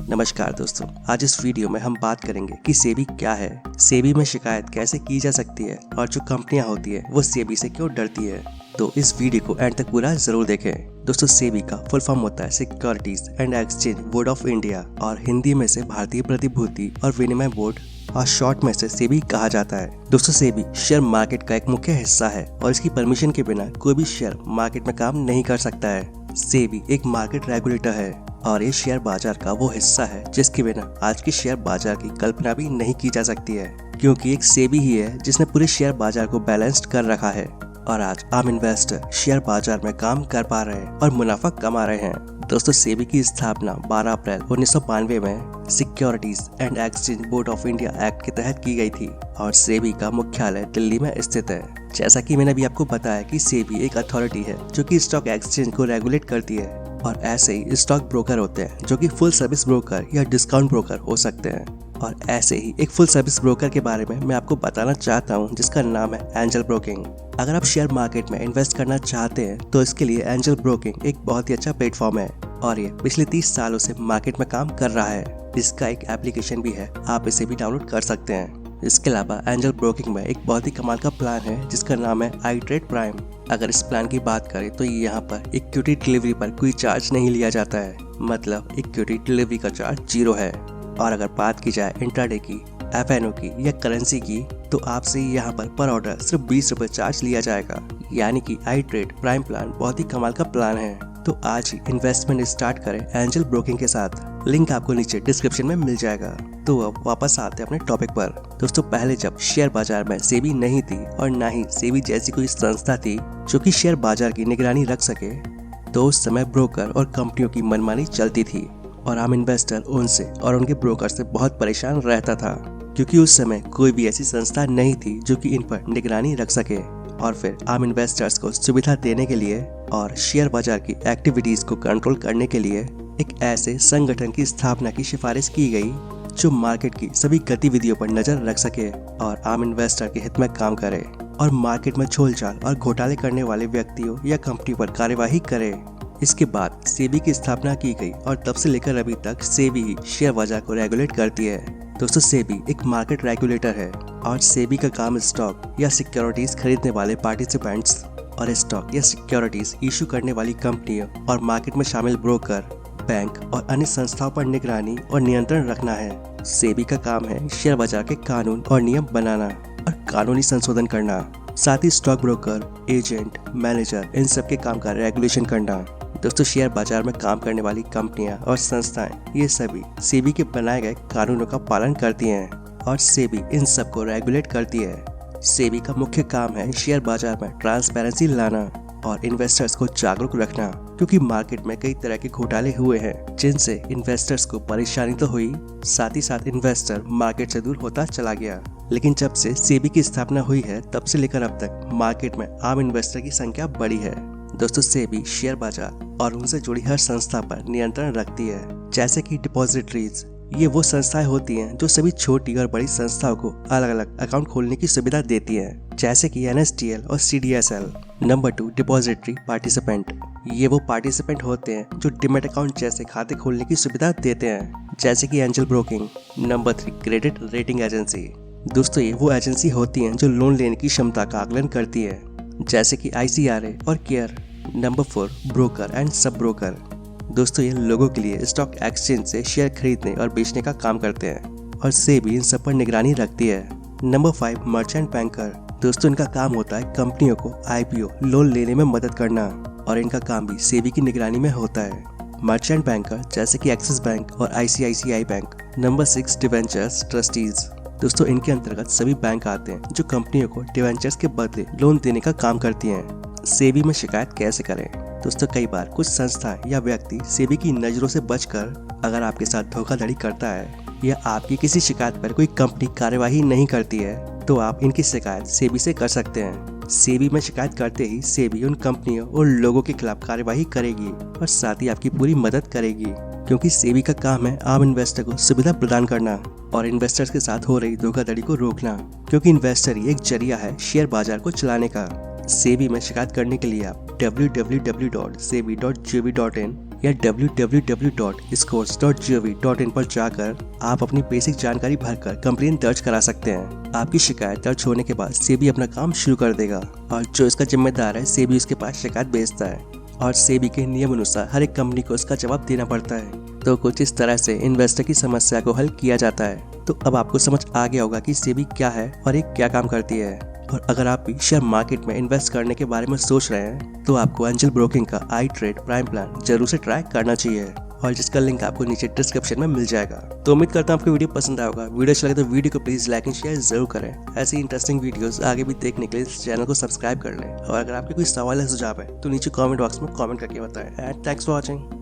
नमस्कार दोस्तों, आज इस वीडियो में हम बात करेंगे कि सेबी क्या है, सेबी में शिकायत कैसे की जा सकती है और जो कंपनियां होती है वो सेबी से क्यों डरती है। तो इस वीडियो को एंड तक पूरा जरूर देखें। दोस्तों, सेबी का फुल फॉर्म होता है securities and exchange board of India और हिंदी में से भारतीय प्रतिभूति और विनिमय बोर्ड और शॉर्ट में से सेबी कहा जाता है। दोस्तों, सेबी शेयर मार्केट का एक मुख्य हिस्सा है और इसकी परमिशन के बिना कोई भी शेयर मार्केट में काम नहीं कर सकता है। सेबी एक मार्केट रेगुलेटर है और ये शेयर बाजार का वो हिस्सा है जिसके बिना आज के शेयर बाजार की कल्पना भी नहीं की जा सकती है, क्योंकि एक सेबी ही है जिसने पूरे शेयर बाजार को बैलेंस्ड कर रखा है और आज आम इन्वेस्टर शेयर बाजार में काम कर पा रहे हैं और मुनाफा कमा रहे हैं। दोस्तों, सेबी की स्थापना 12 अप्रैल 1992 में securities and exchange board of India act के तहत की गई थी और सेबी का मुख्यालय दिल्ली में स्थित है। जैसा कि मैंने अभी आपको बताया कि सेबी एक अथॉरिटी है जो कि स्टॉक एक्सचेंज को रेगुलेट करती है और ऐसे ही स्टॉक ब्रोकर होते हैं जो कि फुल सर्विस ब्रोकर या डिस्काउंट ब्रोकर हो सकते हैं। और ऐसे ही एक फुल सर्विस ब्रोकर के बारे में मैं आपको बताना चाहता हूं जिसका नाम है एंजल ब्रोकिंग। अगर आप शेयर मार्केट में इन्वेस्ट करना चाहते हैं तो इसके लिए एंजल ब्रोकिंग एक बहुत ही अच्छा प्लेटफॉर्म है और ये पिछले 30 सालों से मार्केट में काम कर रहा है। इसका एक एप्लीकेशन भी है, आप इसे भी डाउनलोड कर सकते हैं। इसके अलावा एंजल ब्रोकिंग में एक बहुत ही कमाल का प्लान है जिसका नाम है iTrade प्राइम। अगर इस प्लान की बात करें तो यहाँ पर इक्विटी डिलीवरी पर कोई चार्ज नहीं लिया जाता है, मतलब इक्विटी डिलीवरी का चार्ज 0 है। और अगर बात की जाए इंट्राडे की, FNO की या करेंसी की तो आपसे यहाँ पर ऑर्डर सिर्फ 20 रुपए चार्ज लिया जाएगा। यानी कि iTrade प्राइम प्लान बहुत ही कमाल का प्लान है। तो आज ही इन्वेस्टमेंट स्टार्ट करें एंजल ब्रोकिंग के साथ। लिंक आपको नीचे डिस्क्रिप्शन में मिल जाएगा। तो अब वापस आते हैं अपने टॉपिक पर। दोस्तों, पहले जब शेयर बाजार में सेबी नहीं थी और ना ही सेबी जैसी कोई संस्था थी जो कि शेयर बाजार की निगरानी रख सके, तो उस समय ब्रोकर और कंपनियों की मनमानी चलती थी और आम इन्वेस्टर उनसे और उनके ब्रोकर से बहुत परेशान रहता था, क्योंकि उस समय कोई भी ऐसी संस्था नहीं थी जो कि इन पर निगरानी रख सके। और फिर आम इन्वेस्टर्स को सुविधा देने के लिए और शेयर बाजार की एक्टिविटीज को कंट्रोल करने के लिए एक ऐसे संगठन की स्थापना की सिफारिश की गई जो मार्केट की सभी गतिविधियों पर नजर रख सके और आम इन्वेस्टर के हित में काम करे और मार्केट में झोलझाल और घोटाले करने वाले व्यक्तियों या कंपनी पर कार्यवाही करे। इसके बाद सेबी की स्थापना की गई और तब से लेकर अभी तक सेबी ही शेयर बाजार को रेगुलेट करती है। दोस्तों, सेबी एक मार्केट रेगुलेटर है और सेबी का काम स्टॉक या सिक्योरिटीज खरीदने वाले पार्टिसिपेंट्स और स्टॉक या सिक्योरिटीज इशू करने वाली कंपनियों और मार्केट में शामिल ब्रोकर, बैंक और अन्य संस्थाओं पर निगरानी और नियंत्रण रखना है। सेबी का काम है शेयर बाजार के कानून और नियम बनाना और कानूनी संशोधन करना, साथ ही स्टॉक ब्रोकर, एजेंट, मैनेजर इन सब के काम का रेगुलेशन करना। दोस्तों, शेयर बाजार में काम करने वाली कंपनियां और संस्थाएं ये सभी सेबी के बनाए गए कानूनों का पालन करती हैं और सेबी इन सब को रेगुलेट करती है। सेबी का मुख्य काम है शेयर बाजार में ट्रांसपेरेंसी लाना और इन्वेस्टर्स को जागरूक रखना, क्योंकि मार्केट में कई तरह के घोटाले हुए हैं जिनसे इन्वेस्टर्स को परेशानी तो हुई, साथ ही साथ इन्वेस्टर मार्केट से दूर होता चला गया। लेकिन जब से सेबी की स्थापना हुई है तब से लेकर अब तक मार्केट में आम इन्वेस्टर की संख्या बढ़ी है। दोस्तों, सेबी शेयर बाजार और उनसे जुड़ी हर संस्था पर नियंत्रण रखती है, जैसे कि डिपॉजिटरीज। ये वो संस्थाएं होती हैं जो सभी छोटी और बड़ी संस्थाओं को अलग अलग अकाउंट खोलने की सुविधा देती हैं, जैसे कि NSDL और CDSL। Number 2, depository participant. ये वो पार्टिसिपेंट होते हैं जो डिमेट अकाउंट जैसे खाते खोलने की सुविधा देते हैं, जैसे कि angel broking. Number 3, credit rating agency. दोस्तों, ये वो एजेंसी होती हैं जो लोन लेने की क्षमता का आकलन करती है, जैसे कि ICRA और care. Number 4, broker and sub broker. दोस्तों, ये लोगों के लिए स्टॉक एक्सचेंज से शेयर खरीदने और बेचने का काम करते हैं और सेबी इन सब पर निगरानी रखती है। Number 5, merchant banker. दोस्तों, इनका काम होता है कंपनियों को IPO लोन लेने में मदद करना और इनका काम भी सेबी की निगरानी में होता है। मर्चेंट बैंकर जैसे कि एक्सिस बैंक और ICICI bank. Number 6, debentures trustees. दोस्तों, इनके अंतर्गत सभी बैंक आते हैं जो कंपनियों को डिवेंचर्स के बदले लोन देने का काम करती हैं। सेबी में शिकायत कैसे करें? दोस्तों, कई बार कुछ संस्था या व्यक्ति सेबी की नजरों से बचकर अगर आपके साथ धोखाधड़ी करता है या आपकी किसी शिकायत पर कोई कंपनी कार्यवाही नहीं करती है तो आप इनकी शिकायत सेबी से कर सकते हैं। सेबी में शिकायत करते ही सेबी उन कंपनियों और लोगों के खिलाफ कार्यवाही करेगी और साथ ही आपकी पूरी मदद करेगी, क्योंकि सेबी का काम है आम इन्वेस्टर को सुविधा प्रदान करना और इन्वेस्टर्स के साथ हो रही धोखाधड़ी को रोकना, क्योंकि इन्वेस्टर ही एक जरिया है शेयर बाजार को चलाने का। सेबी में शिकायत करने के लिए आप www.sebi.gov.in या www.scores.gov.in पर जाकर आप अपनी बेसिक जानकारी भरकर कंप्लेंट दर्ज करा सकते हैं। आपकी शिकायत दर्ज होने के बाद सेबी अपना काम शुरू कर देगा और जो इसका जिम्मेदार है सेबी उसके पास शिकायत भेजता है और सेबी के नियम अनुसार हर एक कंपनी को उसका जवाब देना पड़ता है। तो कुछ इस तरह से इन्वेस्टर की समस्या को हल किया जाता है। तो अब आपको समझ आ गया होगा कि सेबी क्या है और ये क्या काम करती है। और अगर आप भी शेयर मार्केट में इन्वेस्ट करने के बारे में सोच रहे हैं तो आपको एंजल ब्रोकिंग का iTrade प्राइम प्लान जरूर से ट्राई करना चाहिए और जिसका लिंक आपको नीचे डिस्क्रिप्शन में मिल जाएगा। तो उम्मीद करता हूँ आपको वीडियो पसंद आया होगा। वीडियो अच्छा लगे तो वीडियो को प्लीज लाइक एंड शेयर जरूर करें। ऐसी इंटरेस्टिंग वीडियोस आगे भी देखने के लिए इस चैनल को सब्सक्राइब कर लें और अगर आपके कोई सवाल या सुझाव है तो नीचे कमेंट बॉक्स में कमेंट करके बताएं। And thanks for watching.